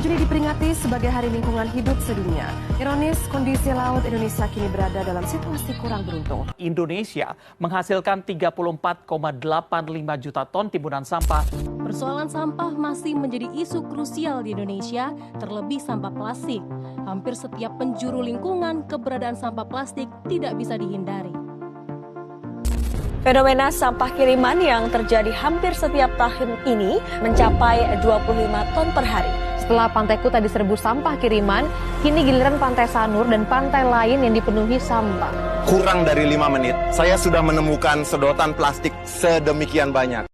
Juni diperingati sebagai Hari Lingkungan Hidup Sedunia. Ironis, kondisi laut Indonesia kini berada dalam situasi kurang beruntung. Indonesia menghasilkan 34,85 juta ton timbunan sampah. Persoalan sampah masih menjadi isu krusial di Indonesia, terlebih sampah plastik. Hampir setiap penjuru lingkungan, keberadaan sampah plastik tidak bisa dihindari. Fenomena sampah kiriman yang terjadi hampir setiap tahun ini mencapai 25 ton per hari. Setelah Pantai Kuta diserbu sampah kiriman, kini giliran Pantai Sanur dan pantai lain yang dipenuhi sampah. Kurang dari 5 menit, saya sudah menemukan sedotan plastik sedemikian banyak.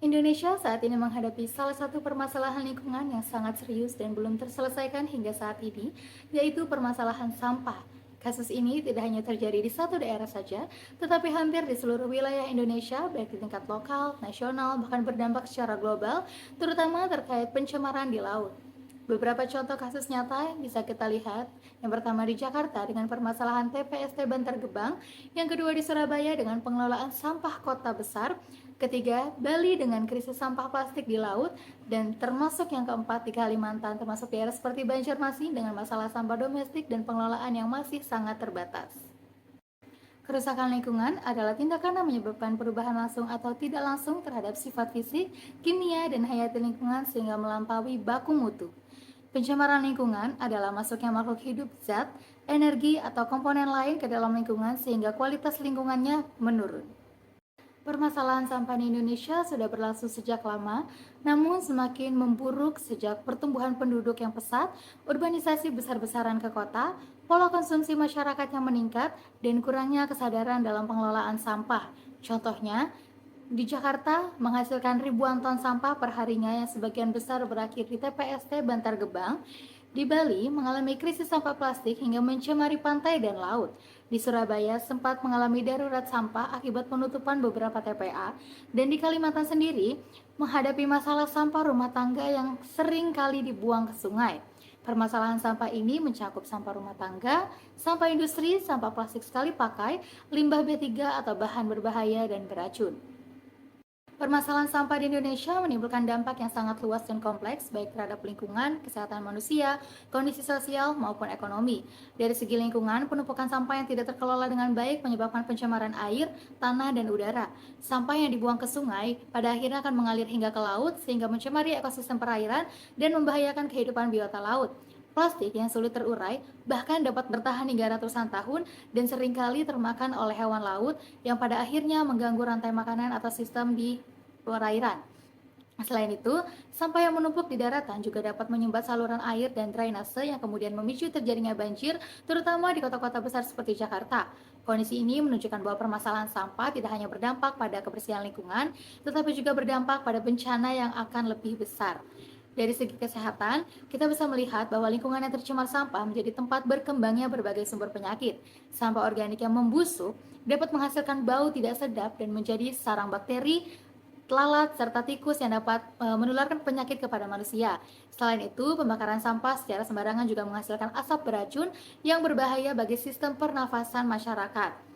Indonesia saat ini menghadapi salah satu permasalahan lingkungan yang sangat serius dan belum terselesaikan hingga saat ini, yaitu permasalahan sampah. Kasus ini tidak hanya terjadi di satu daerah saja, tetapi hampir di seluruh wilayah Indonesia, baik di tingkat lokal, nasional, bahkan berdampak secara global, terutama terkait pencemaran di laut. Beberapa contoh kasus nyata bisa kita lihat. Yang pertama di Jakarta dengan permasalahan TPST Bantar Gebang, yang kedua di Surabaya dengan pengelolaan sampah kota besar, ketiga Bali dengan krisis sampah plastik di laut, dan termasuk yang keempat di Kalimantan, termasuk daerah seperti Banjarmasin dengan masalah sampah domestik dan pengelolaan yang masih sangat terbatas. Kerusakan lingkungan adalah tindakan yang menyebabkan perubahan langsung atau tidak langsung terhadap sifat fisik, kimia, dan hayati lingkungan sehingga melampaui baku mutu. Pencemaran lingkungan adalah masuknya makhluk hidup, zat, energi, atau komponen lain ke dalam lingkungan sehingga kualitas lingkungannya menurun. Permasalahan sampah di Indonesia sudah berlangsung sejak lama, namun semakin memburuk sejak pertumbuhan penduduk yang pesat, urbanisasi besar-besaran ke kota, pola konsumsi masyarakat yang meningkat, dan kurangnya kesadaran dalam pengelolaan sampah. Contohnya, di Jakarta menghasilkan ribuan ton sampah per harinya yang sebagian besar berakhir di TPST Bantar Gebang. Di Bali mengalami krisis sampah plastik hingga mencemari pantai dan laut. Di Surabaya sempat mengalami darurat sampah akibat penutupan beberapa TPA. Dan di Kalimantan sendiri menghadapi masalah sampah rumah tangga yang sering kali dibuang ke sungai. Permasalahan sampah ini mencakup sampah rumah tangga, sampah industri, sampah plastik sekali pakai, limbah B3 atau bahan berbahaya dan beracun. Permasalahan sampah di Indonesia menimbulkan dampak yang sangat luas dan kompleks, baik terhadap lingkungan, kesehatan manusia, kondisi sosial, maupun ekonomi. Dari segi lingkungan, penumpukan sampah yang tidak terkelola dengan baik menyebabkan pencemaran air, tanah, dan udara. Sampah yang dibuang ke sungai pada akhirnya akan mengalir hingga ke laut, sehingga mencemari ekosistem perairan dan membahayakan kehidupan biota laut. Plastik yang sulit terurai bahkan dapat bertahan hingga ratusan tahun dan seringkali termakan oleh hewan laut yang pada akhirnya mengganggu rantai makanan atau sistem di perairan. Selain itu, sampah yang menumpuk di daratan juga dapat menyumbat saluran air dan drainase yang kemudian memicu terjadinya banjir, terutama di kota-kota besar seperti Jakarta. Kondisi ini menunjukkan bahwa permasalahan sampah tidak hanya berdampak pada kebersihan lingkungan, tetapi juga berdampak pada bencana yang akan lebih besar. Dari segi kesehatan, kita bisa melihat bahwa lingkungan yang tercemar sampah menjadi tempat berkembangnya berbagai sumber penyakit. Sampah organik yang membusuk dapat menghasilkan bau tidak sedap dan menjadi sarang bakteri, lalat, serta tikus yang dapat menularkan penyakit kepada manusia. Selain itu, pembakaran sampah secara sembarangan juga menghasilkan asap beracun yang berbahaya bagi sistem pernafasan masyarakat.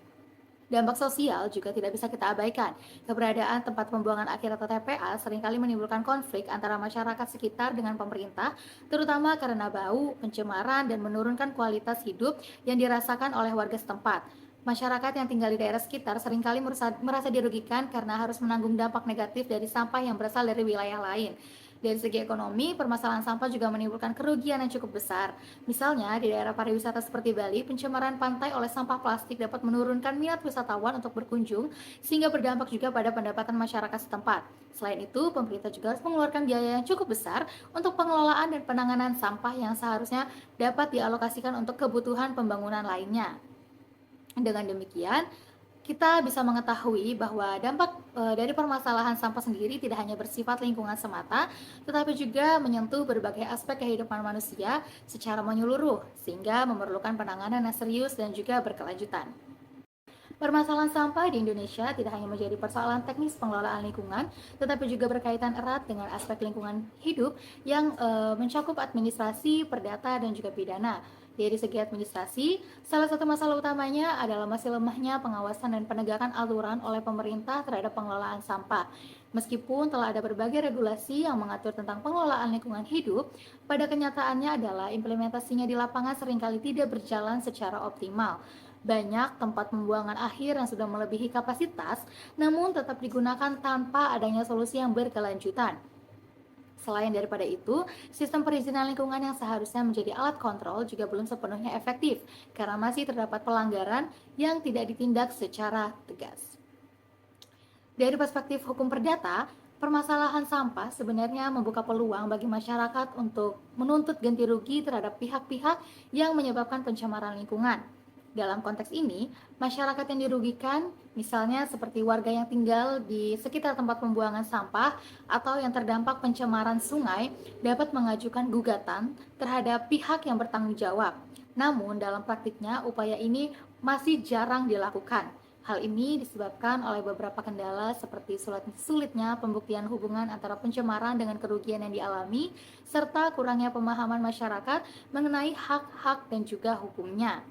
Dampak sosial juga tidak bisa kita abaikan. Keberadaan tempat pembuangan akhir atau TPA seringkali menimbulkan konflik antara masyarakat sekitar dengan pemerintah, terutama karena bau, pencemaran, dan menurunkan kualitas hidup yang dirasakan oleh warga setempat. Masyarakat yang tinggal di daerah sekitar seringkali merasa dirugikan karena harus menanggung dampak negatif dari sampah yang berasal dari wilayah lain. Dari segi ekonomi, permasalahan sampah juga menimbulkan kerugian yang cukup besar. Misalnya, di daerah pariwisata seperti Bali, pencemaran pantai oleh sampah plastik dapat menurunkan minat wisatawan untuk berkunjung, sehingga berdampak juga pada pendapatan masyarakat setempat. Selain itu, pemerintah juga harus mengeluarkan biaya yang cukup besar untuk pengelolaan dan penanganan sampah yang seharusnya dapat dialokasikan untuk kebutuhan pembangunan lainnya. Dengan demikian, kita bisa mengetahui bahwa dampak dari permasalahan sampah sendiri tidak hanya bersifat lingkungan semata, tetapi juga menyentuh berbagai aspek kehidupan manusia secara menyeluruh, sehingga memerlukan penanganan yang serius dan juga berkelanjutan. Permasalahan sampah di Indonesia tidak hanya menjadi persoalan teknis pengelolaan lingkungan, tetapi juga berkaitan erat dengan aspek lingkungan hidup yang mencakup administrasi, perdata, dan juga pidana. Dari segi administrasi, salah satu masalah utamanya adalah masih lemahnya pengawasan dan penegakan aturan oleh pemerintah terhadap pengelolaan sampah. Meskipun telah ada berbagai regulasi yang mengatur tentang pengelolaan lingkungan hidup, pada kenyataannya adalah implementasinya di lapangan seringkali tidak berjalan secara optimal. Banyak tempat pembuangan akhir yang sudah melebihi kapasitas, namun tetap digunakan tanpa adanya solusi yang berkelanjutan. Selain daripada itu, sistem perizinan lingkungan yang seharusnya menjadi alat kontrol juga belum sepenuhnya efektif karena masih terdapat pelanggaran yang tidak ditindak secara tegas. Dari perspektif hukum perdata, permasalahan sampah sebenarnya membuka peluang bagi masyarakat untuk menuntut ganti rugi terhadap pihak-pihak yang menyebabkan pencemaran lingkungan. Dalam konteks ini, masyarakat yang dirugikan, misalnya seperti warga yang tinggal di sekitar tempat pembuangan sampah atau yang terdampak pencemaran sungai, dapat mengajukan gugatan terhadap pihak yang bertanggung jawab. Namun, dalam praktiknya, upaya ini masih jarang dilakukan. Hal ini disebabkan oleh beberapa kendala seperti sulitnya pembuktian hubungan antara pencemaran dengan kerugian yang dialami, serta kurangnya pemahaman masyarakat mengenai hak-hak dan juga hukumnya.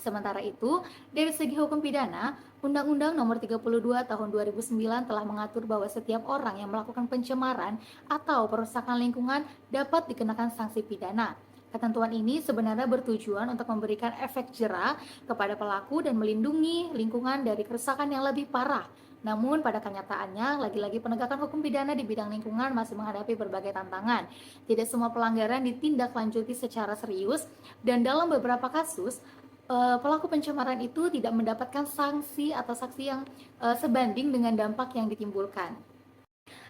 Sementara itu, dari segi hukum pidana, Undang-Undang Nomor 32 Tahun 2009 telah mengatur bahwa setiap orang yang melakukan pencemaran atau perusakan lingkungan dapat dikenakan sanksi pidana. Ketentuan ini sebenarnya bertujuan untuk memberikan efek jera kepada pelaku dan melindungi lingkungan dari kerusakan yang lebih parah. Namun pada kenyataannya, lagi-lagi penegakan hukum pidana di bidang lingkungan masih menghadapi berbagai tantangan. Tidak semua pelanggaran ditindaklanjuti secara serius, dan dalam beberapa kasus, pelaku pencemaran itu tidak mendapatkan sanksi atau saksi yang sebanding dengan dampak yang ditimbulkan.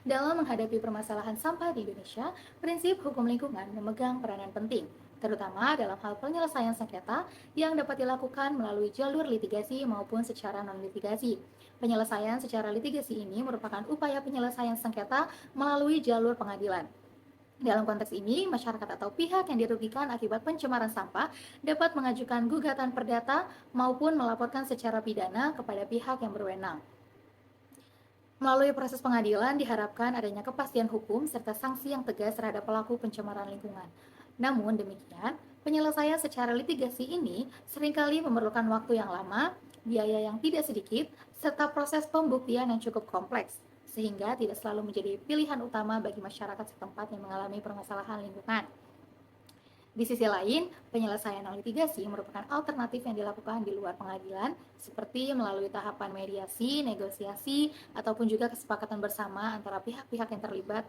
Dalam menghadapi permasalahan sampah di Indonesia, prinsip hukum lingkungan memegang peranan penting, terutama dalam hal penyelesaian sengketa yang dapat dilakukan melalui jalur litigasi maupun secara non-litigasi. Penyelesaian secara litigasi ini merupakan upaya penyelesaian sengketa melalui jalur pengadilan. Dalam konteks ini, masyarakat atau pihak yang dirugikan akibat pencemaran sampah dapat mengajukan gugatan perdata maupun melaporkan secara pidana kepada pihak yang berwenang. Melalui proses pengadilan diharapkan adanya kepastian hukum serta sanksi yang tegas terhadap pelaku pencemaran lingkungan. Namun demikian, penyelesaian secara litigasi ini seringkali memerlukan waktu yang lama, biaya yang tidak sedikit, serta proses pembuktian yang cukup kompleks, sehingga tidak selalu menjadi pilihan utama bagi masyarakat setempat yang mengalami permasalahan lingkungan. Di sisi lain, penyelesaian non-litigasi merupakan alternatif yang dilakukan di luar pengadilan, seperti melalui tahapan mediasi, negosiasi, ataupun juga kesepakatan bersama antara pihak-pihak yang terlibat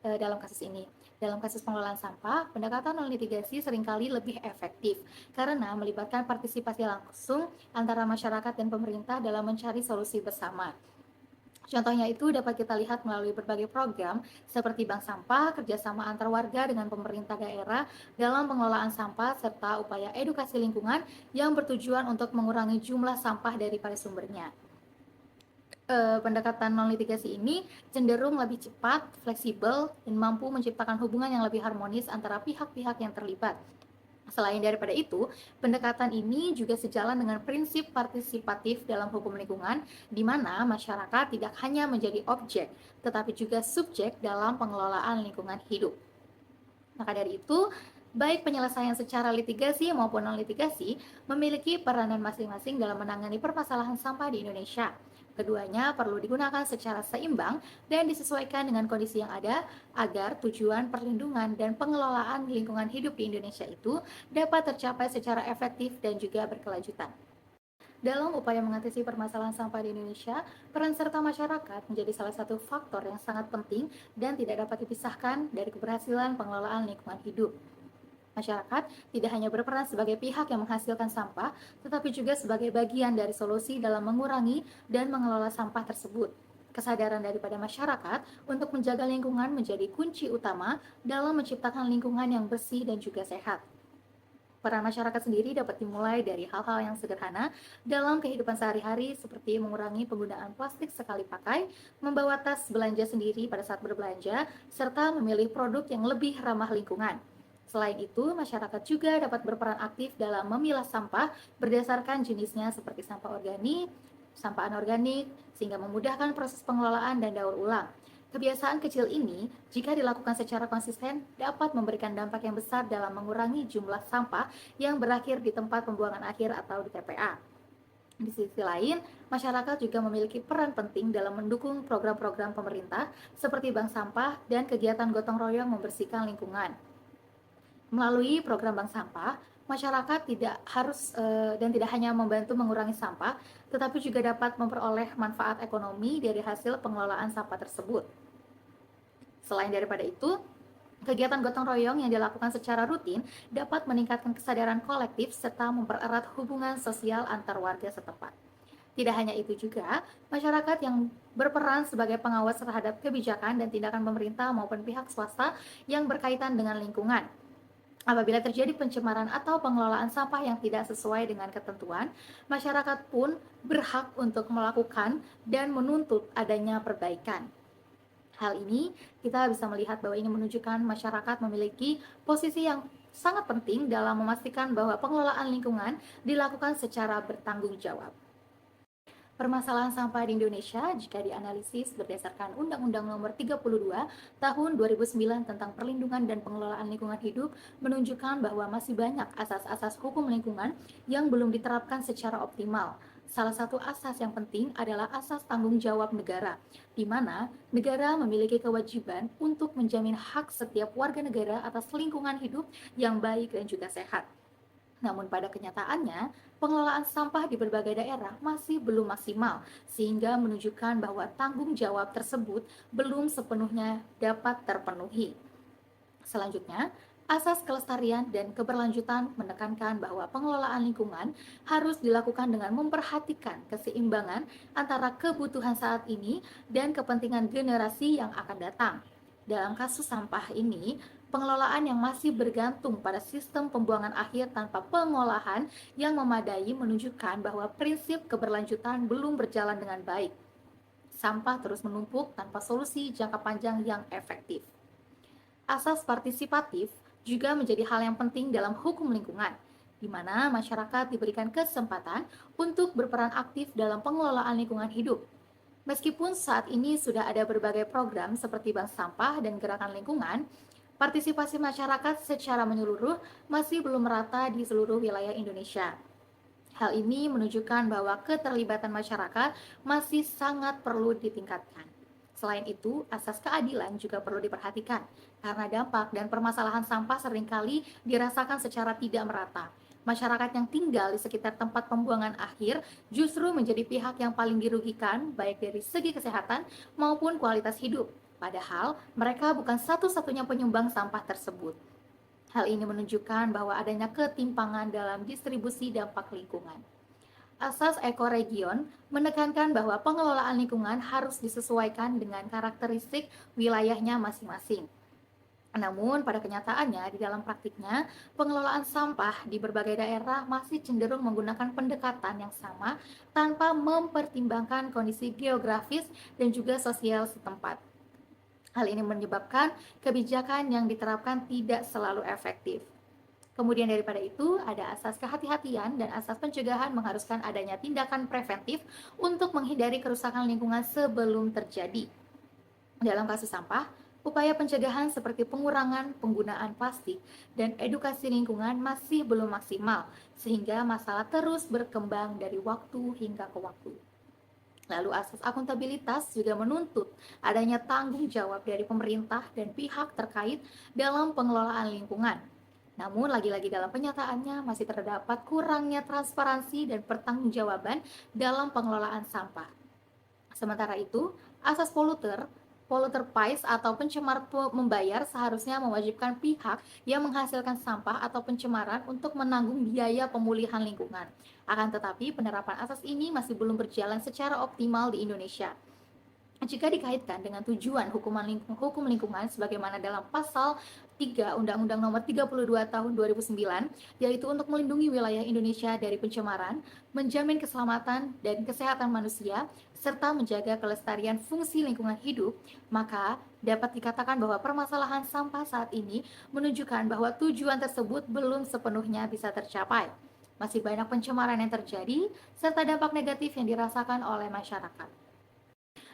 dalam kasus ini. Dalam kasus pengelolaan sampah, pendekatan non-litigasi seringkali lebih efektif karena melibatkan partisipasi langsung antara masyarakat dan pemerintah dalam mencari solusi bersama. Contohnya itu dapat kita lihat melalui berbagai program seperti bank sampah, kerjasama antar warga dengan pemerintah daerah dalam pengelolaan sampah, serta upaya edukasi lingkungan yang bertujuan untuk mengurangi jumlah sampah dari pada sumbernya. Pendekatan non-litigasi ini cenderung lebih cepat, fleksibel, dan mampu menciptakan hubungan yang lebih harmonis antara pihak-pihak yang terlibat. Selain daripada itu, pendekatan ini juga sejalan dengan prinsip partisipatif dalam hukum lingkungan, di mana masyarakat tidak hanya menjadi objek, tetapi juga subjek dalam pengelolaan lingkungan hidup. Maka dari itu, baik penyelesaian secara litigasi maupun non-litigasi memiliki peranan masing-masing dalam menangani permasalahan sampah di Indonesia. Keduanya perlu digunakan secara seimbang dan disesuaikan dengan kondisi yang ada agar tujuan perlindungan dan pengelolaan lingkungan hidup di Indonesia itu dapat tercapai secara efektif dan juga berkelanjutan. Dalam upaya mengatasi permasalahan sampah di Indonesia, peran serta masyarakat menjadi salah satu faktor yang sangat penting dan tidak dapat dipisahkan dari keberhasilan pengelolaan lingkungan hidup. Masyarakat tidak hanya berperan sebagai pihak yang menghasilkan sampah, tetapi juga sebagai bagian dari solusi dalam mengurangi dan mengelola sampah tersebut. Kesadaran daripada masyarakat untuk menjaga lingkungan menjadi kunci utama dalam menciptakan lingkungan yang bersih dan juga sehat. Peran masyarakat sendiri dapat dimulai dari hal-hal yang sederhana dalam kehidupan sehari-hari seperti mengurangi penggunaan plastik sekali pakai, membawa tas belanja sendiri pada saat berbelanja, serta memilih produk yang lebih ramah lingkungan. Selain itu, masyarakat juga dapat berperan aktif dalam memilah sampah berdasarkan jenisnya seperti sampah organik, sampah anorganik, sehingga memudahkan proses pengelolaan dan daur ulang. Kebiasaan kecil ini, jika dilakukan secara konsisten, dapat memberikan dampak yang besar dalam mengurangi jumlah sampah yang berakhir di tempat pembuangan akhir atau di TPA. Di sisi lain, masyarakat juga memiliki peran penting dalam mendukung program-program pemerintah seperti bank sampah dan kegiatan gotong royong membersihkan lingkungan. Melalui program bank sampah, masyarakat tidak harus dan tidak hanya membantu mengurangi sampah, tetapi juga dapat memperoleh manfaat ekonomi dari hasil pengelolaan sampah tersebut. Selain daripada itu, kegiatan gotong royong yang dilakukan secara rutin dapat meningkatkan kesadaran kolektif serta mempererat hubungan sosial antar warga setempat. Tidak hanya itu juga, masyarakat yang berperan sebagai pengawas terhadap kebijakan dan tindakan pemerintah maupun pihak swasta yang berkaitan dengan lingkungan. Apabila terjadi pencemaran atau pengelolaan sampah yang tidak sesuai dengan ketentuan, masyarakat pun berhak untuk melakukan dan menuntut adanya perbaikan. Hal ini kita bisa melihat bahwa ini menunjukkan masyarakat memiliki posisi yang sangat penting dalam memastikan bahwa pengelolaan lingkungan dilakukan secara bertanggung jawab. Permasalahan sampah di Indonesia jika dianalisis berdasarkan Undang-Undang Nomor 32 Tahun 2009 tentang Perlindungan dan Pengelolaan Lingkungan Hidup menunjukkan bahwa masih banyak asas-asas hukum lingkungan yang belum diterapkan secara optimal. Salah satu asas yang penting adalah asas tanggung jawab negara, di mana negara memiliki kewajiban untuk menjamin hak setiap warga negara atas lingkungan hidup yang baik dan juga sehat. Namun pada kenyataannya, pengelolaan sampah di berbagai daerah masih belum maksimal, sehingga menunjukkan bahwa tanggung jawab tersebut belum sepenuhnya dapat terpenuhi. Selanjutnya, asas kelestarian dan keberlanjutan menekankan bahwa pengelolaan lingkungan harus dilakukan dengan memperhatikan keseimbangan antara kebutuhan saat ini dan kepentingan generasi yang akan datang. Dalam kasus sampah ini, pengelolaan yang masih bergantung pada sistem pembuangan akhir tanpa pengolahan yang memadai menunjukkan bahwa prinsip keberlanjutan belum berjalan dengan baik. Sampah terus menumpuk tanpa solusi jangka panjang yang efektif. Asas partisipatif juga menjadi hal yang penting dalam hukum lingkungan, di mana masyarakat diberikan kesempatan untuk berperan aktif dalam pengelolaan lingkungan hidup. Meskipun saat ini sudah ada berbagai program seperti bank sampah dan gerakan lingkungan, partisipasi masyarakat secara menyeluruh masih belum merata di seluruh wilayah Indonesia. Hal ini menunjukkan bahwa keterlibatan masyarakat masih sangat perlu ditingkatkan. Selain itu, asas keadilan juga perlu diperhatikan, karena dampak dan permasalahan sampah seringkali dirasakan secara tidak merata. Masyarakat yang tinggal di sekitar tempat pembuangan akhir justru menjadi pihak yang paling dirugikan, baik dari segi kesehatan maupun kualitas hidup. Padahal mereka bukan satu-satunya penyumbang sampah tersebut. Hal ini menunjukkan bahwa adanya ketimpangan dalam distribusi dampak lingkungan. Asas ekoregion menekankan bahwa pengelolaan lingkungan harus disesuaikan dengan karakteristik wilayahnya masing-masing. Namun pada kenyataannya di dalam praktiknya pengelolaan sampah di berbagai daerah masih cenderung menggunakan pendekatan yang sama tanpa mempertimbangkan kondisi geografis dan juga sosial setempat. Hal ini menyebabkan kebijakan yang diterapkan tidak selalu efektif. Kemudian daripada itu ada asas kehati-hatian dan asas pencegahan mengharuskan adanya tindakan preventif untuk menghindari kerusakan lingkungan sebelum terjadi. Dalam kasus sampah, upaya pencegahan seperti pengurangan penggunaan plastik dan edukasi lingkungan masih belum maksimal, sehingga masalah terus berkembang dari waktu hingga ke waktu. Lalu asas akuntabilitas juga menuntut adanya tanggung jawab dari pemerintah dan pihak terkait dalam pengelolaan lingkungan. Namun lagi-lagi dalam penyataannya masih terdapat kurangnya transparansi dan pertanggungjawaban dalam pengelolaan sampah. Sementara itu, asas polluter pays atau pencemar membayar seharusnya mewajibkan pihak yang menghasilkan sampah atau pencemaran untuk menanggung biaya pemulihan lingkungan. Akan tetapi penerapan asas ini masih belum berjalan secara optimal di Indonesia. Jika dikaitkan dengan tujuan hukum lingkungan sebagaimana dalam pasal 3 Undang-Undang Nomor 32 Tahun 2009, yaitu untuk melindungi wilayah Indonesia dari pencemaran, menjamin keselamatan dan kesehatan manusia, serta menjaga kelestarian fungsi lingkungan hidup, maka dapat dikatakan bahwa permasalahan sampah saat ini menunjukkan bahwa tujuan tersebut belum sepenuhnya bisa tercapai. Masih banyak pencemaran yang terjadi, serta dampak negatif yang dirasakan oleh masyarakat.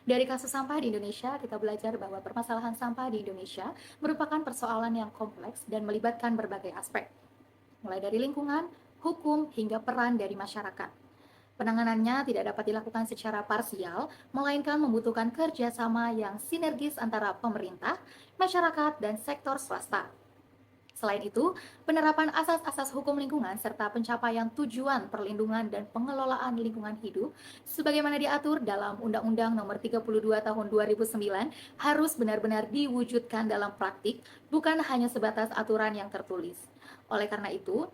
Dari kasus sampah di Indonesia, kita belajar bahwa permasalahan sampah di Indonesia merupakan persoalan yang kompleks dan melibatkan berbagai aspek, mulai dari lingkungan, hukum, hingga peran dari masyarakat. Penanganannya tidak dapat dilakukan secara parsial, melainkan membutuhkan kerjasama yang sinergis antara pemerintah, masyarakat, dan sektor swasta. Selain itu, penerapan asas-asas hukum lingkungan serta pencapaian tujuan perlindungan dan pengelolaan lingkungan hidup sebagaimana diatur dalam Undang-Undang Nomor 32 Tahun 2009 harus benar-benar diwujudkan dalam praktik, bukan hanya sebatas aturan yang tertulis. Oleh karena itu,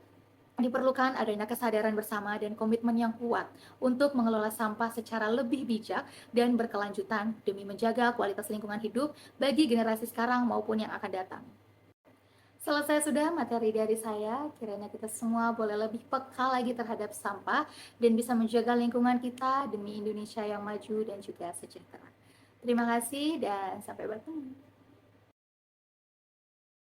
diperlukan adanya kesadaran bersama dan komitmen yang kuat untuk mengelola sampah secara lebih bijak dan berkelanjutan demi menjaga kualitas lingkungan hidup bagi generasi sekarang maupun yang akan datang. Selesai sudah materi dari saya, kiranya kita semua boleh lebih peka lagi terhadap sampah dan bisa menjaga lingkungan kita demi Indonesia yang maju dan juga sejahtera. Terima kasih dan sampai bertemu.